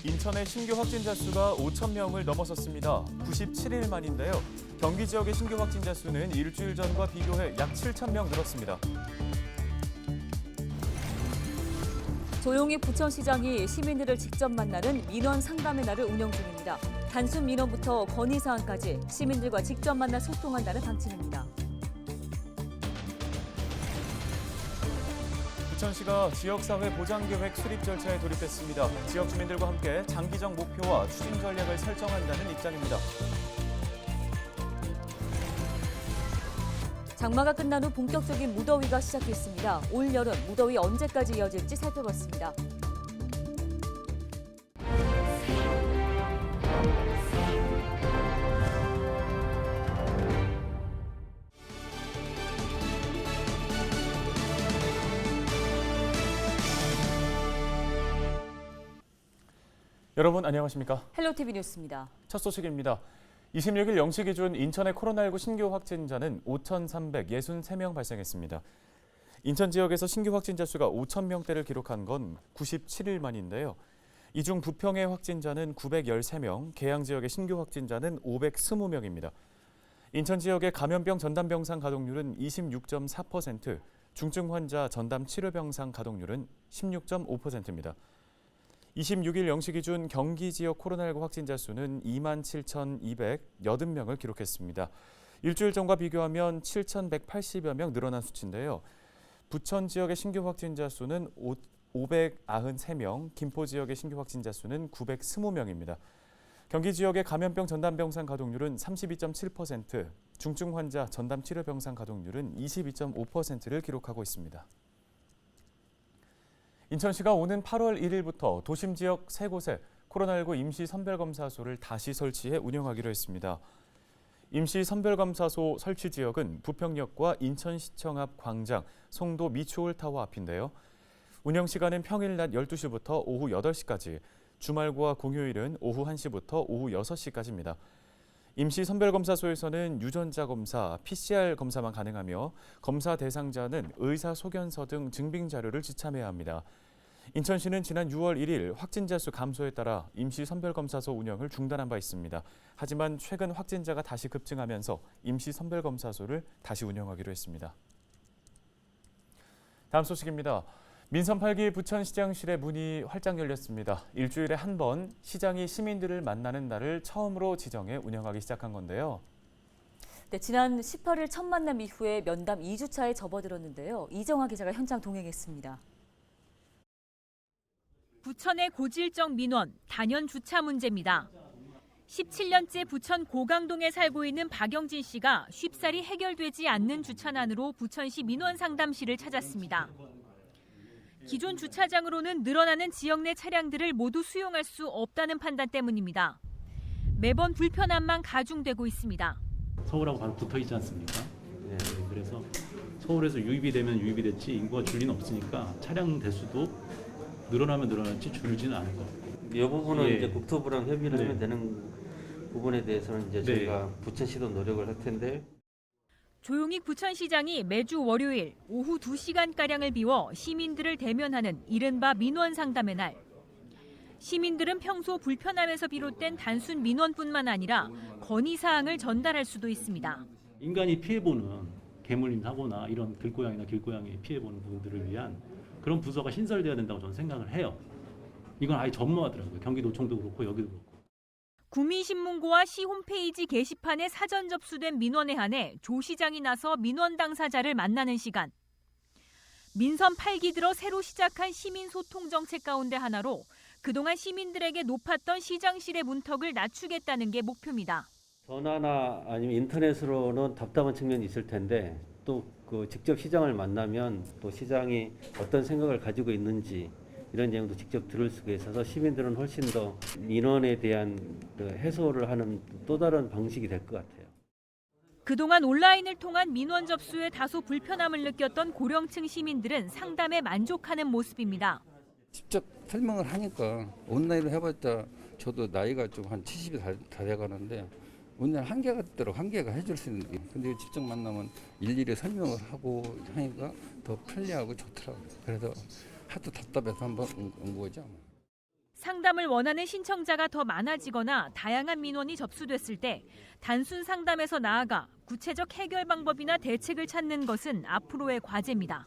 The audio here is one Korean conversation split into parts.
인천의 신규 확진자 수가 5,000명을 넘어섰습니다. 97일 만인데요. 경기 지역의 신규 확진자 수는 일주일 전과 비교해 약 7,000명 늘었습니다. 조용희 부천시장이 시민들을 직접 만나는 민원 상담의 날을 운영 중입니다. 단순 민원부터 건의사항까지 시민들과 직접 만나 소통한다는 방침입니다. 부천시가 지역사회 보장계획 수립 절차에 돌입했습니다. 지역 주민들과 함께 장기적 목표와 추진 전략을 설정한다는 입장입니다. 장마가 끝난 후 본격적인 무더위가 시작됐습니다. 올 여름 무더위 언제까지 이어질지 살펴봤습니다. 여러분 안녕하십니까? 헬로티비 뉴스입니다. 첫 소식입니다. 26일 0시 기준 인천의 코로나19 신규 확진자는 5,363명 발생했습니다. 인천 지역에서 신규 확진자 수가 5,000명대를 기록한 건 97일 만인데요. 이 중 부평의 확진자는 913명, 계양 지역의 신규 확진자는 520명입니다. 인천 지역의 감염병 전담병상 가동률은 26.4%, 중증 환자 전담 치료병상 가동률은 16.5%입니다. 26일 0시 기준 경기 지역 코로나19 확진자 수는 27,280명을 기록했습니다. 일주일 전과 비교하면 7,180여 명 늘어난 수치인데요. 부천 지역의 신규 확진자 수는 593명, 김포 지역의 신규 확진자 수는 920명입니다. 경기 지역의 감염병 전담병상 가동률은 32.7%, 중증 환자 전담 치료병상 가동률은 22.5%를 기록하고 있습니다. 인천시가 오는 8월 1일부터 도심 지역 3곳에 코로나19 임시 선별검사소를 다시 설치해 운영하기로 했습니다. 임시 선별검사소 설치 지역은 부평역과 인천시청 앞 광장, 송도 미추홀타워 앞인데요. 운영 시간은 평일 낮 12시부터 오후 8시까지, 주말과 공휴일은 오후 1시부터 오후 6시까지입니다. 임시 선별검사소에서는 유전자 검사, PCR 검사만 가능하며 검사 대상자는 의사소견서 등 증빙 자료를 지참해야 합니다. 인천시는 지난 6월 1일 확진자 수 감소에 따라 임시 선별검사소 운영을 중단한 바 있습니다. 하지만 최근 확진자가 다시 급증하면서 임시 선별검사소를 다시 운영하기로 했습니다. 다음 소식입니다. 민선 8기 부천시장실의 문이 활짝 열렸습니다. 일주일에 한 번 시장이 시민들을 만나는 날을 처음으로 지정해 운영하기 시작한 건데요. 네, 지난 18일 첫 만남 이후에 면담 2주차에 접어들었는데요. 이정화 기자가 현장 동행했습니다. 부천의 고질적 민원, 단연 주차 문제입니다. 17년째 부천 고강동에 살고 있는 박영진 씨가 쉽사리 해결되지 않는 주차난으로 부천시 민원상담실을 찾았습니다. 기존 주차장으로는 늘어나는 지역 내 차량들을 모두 수용할 수 없다는 판단 때문입니다. 매번 불편함만 가중되고 있습니다. 서울하고 바로 붙어 있지 않습니까? 네, 그래서 서울에서 유입이 되면 유입이 됐지 인구가 줄 리는 없으니까 차량 대수도 늘어나면 늘어났지 줄지는 않을 것 같고. 이 부분은 예. 이제 국토부랑 협의를 네. 하면 되는 부분에 대해서는 이제 네. 저희가 부천시도 노력을 할 텐데. 조용희 부천시장이 매주 월요일 오후 2시간가량을 비워 시민들을 대면하는 이른바 민원상담의 날. 시민들은 평소 불편함에서 비롯된 단순 민원뿐만 아니라 건의사항을 전달할 수도 있습니다. 인간이 피해보는 개물림 사고나 이런 들고양이나 길고양이 피해보는 부분들을 위한 그런 부서가 신설돼야 된다고 저는 생각을 해요. 이건 아예 전무하더라고요. 경기도청도 그렇고 여기도 그렇고. 구민신문고와 시 홈페이지 게시판에 사전 접수된 민원에 한해 조 시장이 나서 민원 당사자를 만나는 시간. 민선 8기 들어 새로 시작한 시민소통 정책 가운데 하나로 그동안 시민들에게 높았던 시장실의 문턱을 낮추겠다는 게 목표입니다. 전화나 아니면 인터넷으로는 답답한 측면이 있을 텐데 또 그 직접 시장을 만나면 또 시장이 어떤 생각을 가지고 있는지 이런 내용도 직접 들을 수가 있어서 시민들은 훨씬 더 민원에 대한 해소를 하는 또 다른 방식이 될 것 같아요. 그동안 온라인을 통한 민원 접수에 다소 불편함을 느꼈던 고령층 시민들은 상담에 만족하는 모습입니다. 직접 설명을 하니까 온라인으로 해봤자 저도 나이가 좀 한 70이 다 돼가는데 온라인 한계가 있더라고. 한계가 해줄 수 있는 게. 근데 직접 만나면 일일이 설명을 하고 하니까 더 편리하고 좋더라고요. 그래서 하도 답답해서 한번 온 거죠. 상담을 원하는 신청자가 더 많아지거나 다양한 민원이 접수됐을 때 단순 상담에서 나아가 구체적 해결 방법이나 대책을 찾는 것은 앞으로의 과제입니다.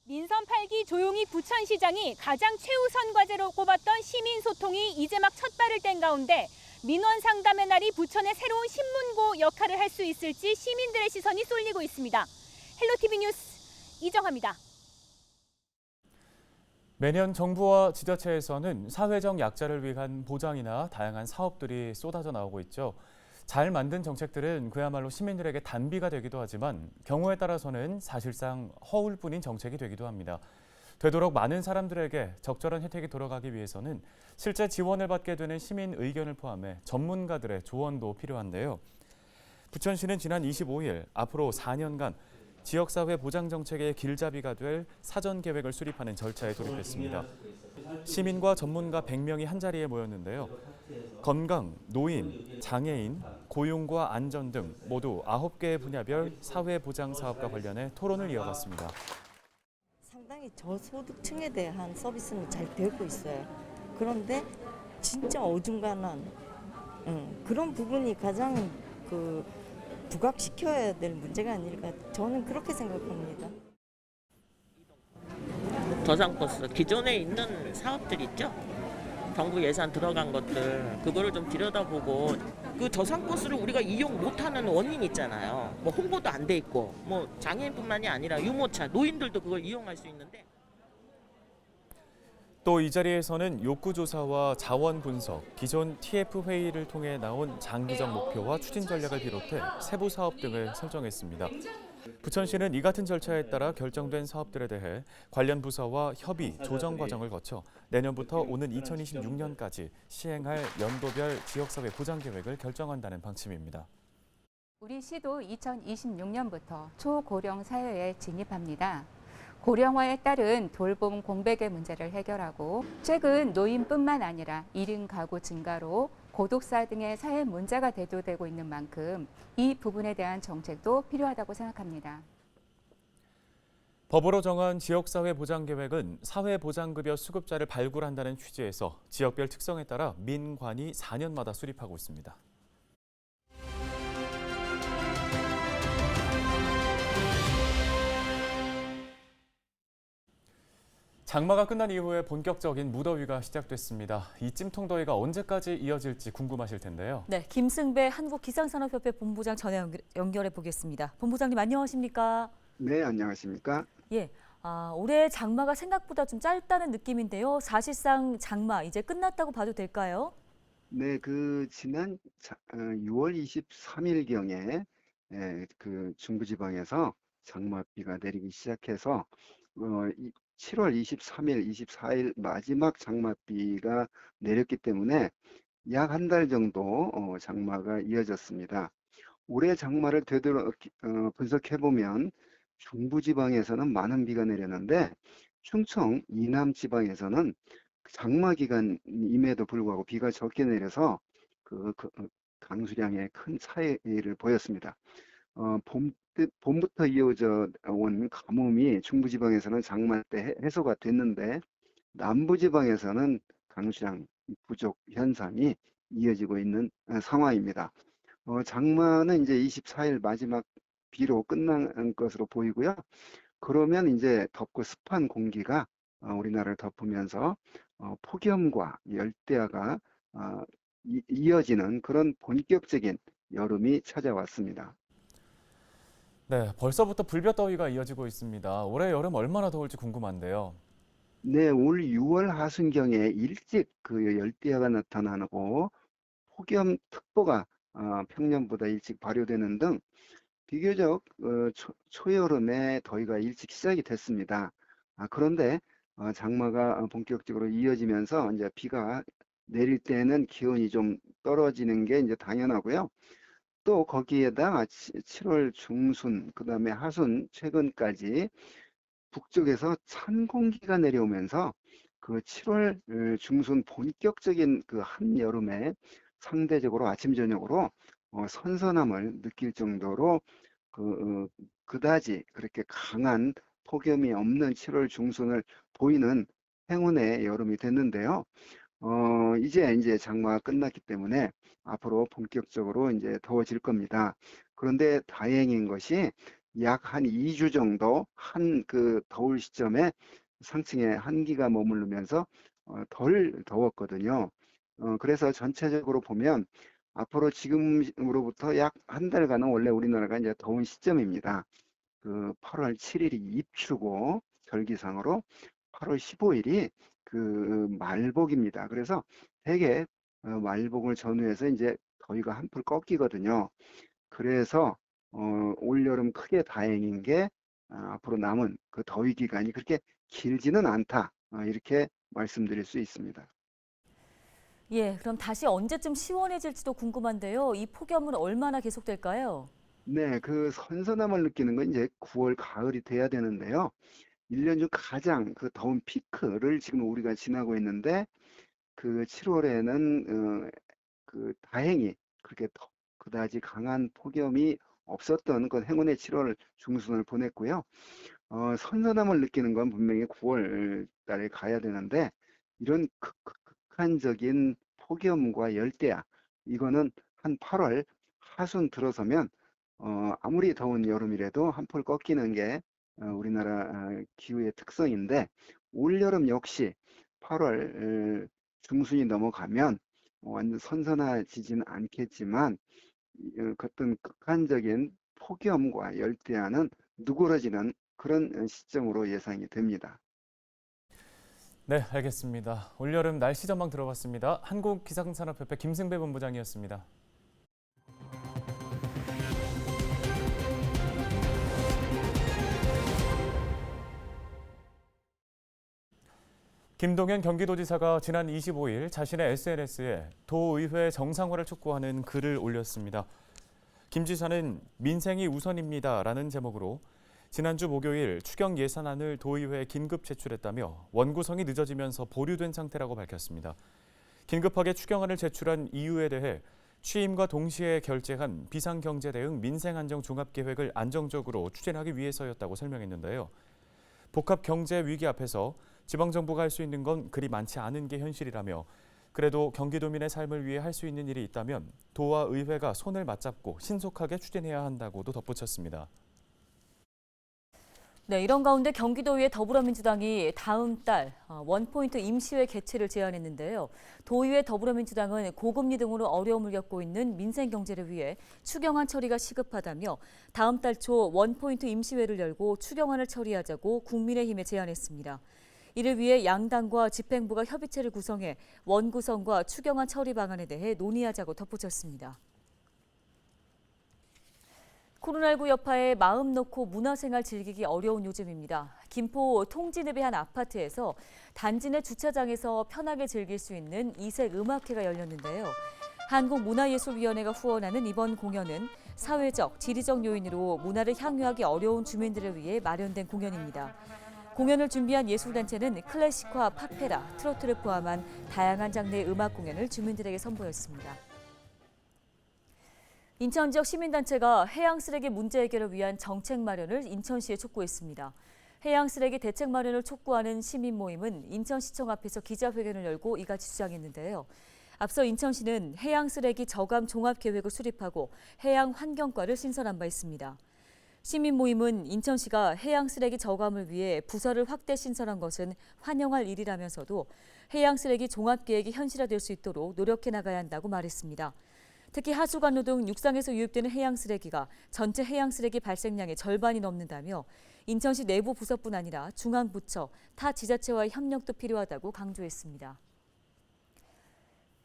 민선 8기 조용희 부천시장이 가장 최우선 과제로 꼽았던 시민 소통이 이제 막 첫 발을 뗀 가운데 민원 상담의 날이 부천의 새로운 신문고 역할을 할 수 있을지 시민들의 시선이 쏠리고 있습니다. 헬로티비 뉴스 이정화입니다. 매년 정부와 지자체에서는 사회적 약자를 위한 보장이나 다양한 사업들이 쏟아져 나오고 있죠. 잘 만든 정책들은 그야말로 시민들에게 단비가 되기도 하지만 경우에 따라서는 사실상 허울뿐인 정책이 되기도 합니다. 되도록 많은 사람들에게 적절한 혜택이 돌아가기 위해서는 실제 지원을 받게 되는 시민 의견을 포함해 전문가들의 조언도 필요한데요. 부천시는 지난 25일 앞으로 4년간 지역사회 보장정책의 길잡이가 될 사전계획을 수립하는 절차에 돌입했습니다. 시민과 전문가 100명이 한자리에 모였는데요. 건강, 노인, 장애인, 고용과 안전 등 모두 9개의 분야별 사회보장사업과 관련해 토론을 이어갔습니다. 상당히 저소득층에 대한 서비스는 잘 되고 있어요. 그런데 진짜 어중간한 그런 부분이 가장 부각시켜야 될 문제가 아닐까 저는 그렇게 생각합니다. 저상버스 기존에 있는 사업들 있죠. 정부 예산 들어간 것들 그거를 좀 들여다보고 그 저상버스를 우리가 이용 못하는 원인이 있잖아요. 뭐 홍보도 안 돼 있고 뭐 장애인뿐만이 아니라 유모차 노인들도 그걸 이용할 수 있는데. 또 이 자리에서는 욕구조사와 자원 분석, 기존 TF 회의를 통해 나온 장기적 목표와 추진 전략을 비롯해 세부 사업 등을 설정했습니다. 부천시는 이 같은 절차에 따라 결정된 사업들에 대해 관련 부서와 협의, 조정 과정을 거쳐 내년부터 오는 2026년까지 시행할 연도별 지역사회 보장 계획을 결정한다는 방침입니다. 우리 시도 2026년부터 초고령 사회에 진입합니다. 고령화에 따른 돌봄 공백의 문제를 해결하고 최근 노인뿐만 아니라 1인 가구 증가로 고독사 등의 사회 문제가 대두되고 있는 만큼 이 부분에 대한 정책도 필요하다고 생각합니다. 법으로 정한 지역사회 보장 계획은 사회보장급여 수급자를 발굴한다는 취지에서 지역별 특성에 따라 민관이 4년마다 수립하고 있습니다. 장마가 끝난 이후에 본격적인 무더위가 시작됐습니다. 이 찜통더위가 언제까지 이어질지 궁금하실 텐데요. 네, 김승배 한국기상산업협회 본부장 전화 연결해 보겠습니다. 본부장님 안녕하십니까? 네, 안녕하십니까? 예, 올해 장마가 생각보다 좀 짧다는 느낌인데요. 사실상 장마 이제 끝났다고 봐도 될까요? 네, 지난 6월 23일경에 그 중부지방에서 장맛비가 내리기 시작해서 7월 23일, 24일 마지막 장맛비가 내렸기 때문에 약 한 달 정도 장마가 이어졌습니다. 올해 장마를 되도록 분석해보면 중부지방에서는 많은 비가 내렸는데 충청 이남지방에서는 장마 기간임에도 불구하고 비가 적게 내려서 강수량에 큰 차이를 보였습니다. 봄부터 이어져 온 가뭄이 중부지방에서는 장마 때 해소가 됐는데 남부지방에서는 강수량 부족 현상이 이어지고 있는 상황입니다. 장마는 이제 24일 마지막 비로 끝난 것으로 보이고요. 그러면 이제 덥고 습한 공기가 우리나라를 덮으면서 폭염과 열대야가 이어지는 그런 본격적인 여름이 찾아왔습니다. 네, 벌써부터 불볕더위가 이어지고 있습니다. 올해 여름 얼마나 더울지 궁금한데요. 네, 올 6월 하순경에 일찍 열대야가 나타나고 폭염특보가 평년보다 일찍 발효되는 등 비교적 초여름에 더위가 일찍 시작이 됐습니다. 그런데 장마가 본격적으로 이어지면서 이제 비가 내릴 때는 기온이 좀 떨어지는 게 이제 당연하고요. 또 거기에다 7월 중순, 그 다음에 하순 최근까지 북쪽에서 찬 공기가 내려오면서 7월 중순 본격적인 한여름에 상대적으로 아침 저녁으로 선선함을 느낄 정도로 그다지 그렇게 강한 폭염이 없는 7월 중순을 보이는 행운의 여름이 됐는데요. 이제 장마가 끝났기 때문에 앞으로 본격적으로 이제 더워질 겁니다. 그런데 다행인 것이 약 한 2주 정도 한 그 더울 시점에 상층에 한기가 머무르면서 덜 더웠거든요. 그래서 전체적으로 보면 앞으로 지금으로부터 약 한 달간은 원래 우리나라가 이제 더운 시점입니다. 그 8월 7일이 입추고 절기상으로 8월 15일이 그 말복입니다. 그래서 대개 말복을 전후해서 이제 더위가 한풀 꺾이거든요. 그래서 올여름 크게 다행인 게 앞으로 남은 그 더위 기간이 그렇게 길지는 않다. 이렇게 말씀드릴 수 있습니다. 예, 그럼 다시 언제쯤 시원해질지도 궁금한데요. 이 폭염은 얼마나 계속될까요? 네, 그 선선함을 느끼는 건 이제 9월 가을이 돼야 되는데요. 1년 중 가장 그 더운 피크를 지금 우리가 지나고 있는데 그 7월에는 그 다행히 그렇게 그다지 강한 폭염이 없었던 그 행운의 7월 중순을 보냈고요. 선선함을 느끼는 건 분명히 9월 달에 가야 되는데 이런 극한적인 폭염과 열대야 이거는 한 8월 하순 들어서면 아무리 더운 여름이라도 한풀 꺾이는 게 우리나라 기후의 특성인데 올여름 역시 8월 중순이 넘어가면 완전 선선해지지는 않겠지만 어떤 극한적인 폭염과 열대야는 누그러지는 그런 시점으로 예상이 됩니다. 네, 알겠습니다. 올여름 날씨 전망 들어봤습니다. 한국기상산업협회 김승배 본부장이었습니다. 김동연 경기도지사가 지난 25일 자신의 SNS에 도의회 정상화를 촉구하는 글을 올렸습니다. 김 지사는 민생이 우선입니다라는 제목으로 지난주 목요일 추경 예산안을 도의회에 긴급 제출했다며 원구성이 늦어지면서 보류된 상태라고 밝혔습니다. 긴급하게 추경안을 제출한 이유에 대해 취임과 동시에 결재한 비상경제 대응 민생안정 종합계획을 안정적으로 추진하기 위해서였다고 설명했는데요. 복합 경제 위기 앞에서 지방정부가 할 수 있는 건 그리 많지 않은 게 현실이라며 그래도 경기도민의 삶을 위해 할 수 있는 일이 있다면 도와 의회가 손을 맞잡고 신속하게 추진해야 한다고도 덧붙였습니다. 네, 이런 가운데 경기도의회 더불어민주당이 다음 달 원포인트 임시회 개최를 제안했는데요. 도의회 더불어민주당은 고금리 등으로 어려움을 겪고 있는 민생 경제를 위해 추경안 처리가 시급하다며 다음 달 초 원포인트 임시회를 열고 추경안을 처리하자고 국민의힘에 제안했습니다. 이를 위해 양당과 집행부가 협의체를 구성해 원구성과 추경안 처리 방안에 대해 논의하자고 덧붙였습니다. 코로나19 여파에 마음 놓고 문화생활 즐기기 어려운 요즘입니다. 김포 통진읍의 한 아파트에서 단지 내 주차장에서 편하게 즐길 수 있는 이색 음악회가 열렸는데요. 한국문화예술위원회가 후원하는 이번 공연은 사회적, 지리적 요인으로 문화를 향유하기 어려운 주민들을 위해 마련된 공연입니다. 공연을 준비한 예술단체는 클래식화, 팝페라, 트로트를 포함한 다양한 장르의 음악 공연을 주민들에게 선보였습니다. 인천 지역 시민단체가 해양 쓰레기 문제 해결을 위한 정책 마련을 인천시에 촉구했습니다. 해양 쓰레기 대책 마련을 촉구하는 시민 모임은 인천시청 앞에서 기자회견을 열고 이같이 주장했는데요. 앞서 인천시는 해양 쓰레기 저감 종합 계획을 수립하고 해양 환경과를 신설한 바 있습니다. 시민 모임은 인천시가 해양 쓰레기 저감을 위해 부서를 확대 신설한 것은 환영할 일이라면서도 해양 쓰레기 종합 계획이 현실화될 수 있도록 노력해 나가야 한다고 말했습니다. 특히 하수관로 등 육상에서 유입되는 해양 쓰레기가 전체 해양 쓰레기 발생량의 절반이 넘는다며 인천시 내부 부서뿐 아니라 중앙부처, 타 지자체와의 협력도 필요하다고 강조했습니다.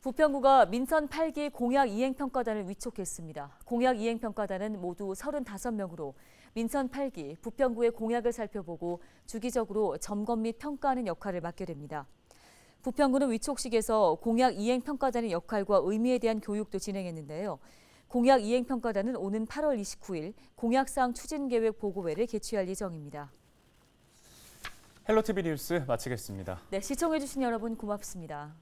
부평구가 민선 8기 공약 이행평가단을 위촉했습니다. 공약 이행평가단은 모두 35명으로 민선 8기 부평구의 공약을 살펴보고 주기적으로 점검 및 평가하는 역할을 맡게 됩니다. 부평구는 위촉식에서 공약 이행평가단의 역할과 의미에 대한 교육도 진행했는데요. 공약 이행평가단은 오는 8월 29일 공약사항 추진계획 보고회를 개최할 예정입니다. 헬로티비 뉴스 마치겠습니다. 네, 시청해주신 여러분 고맙습니다.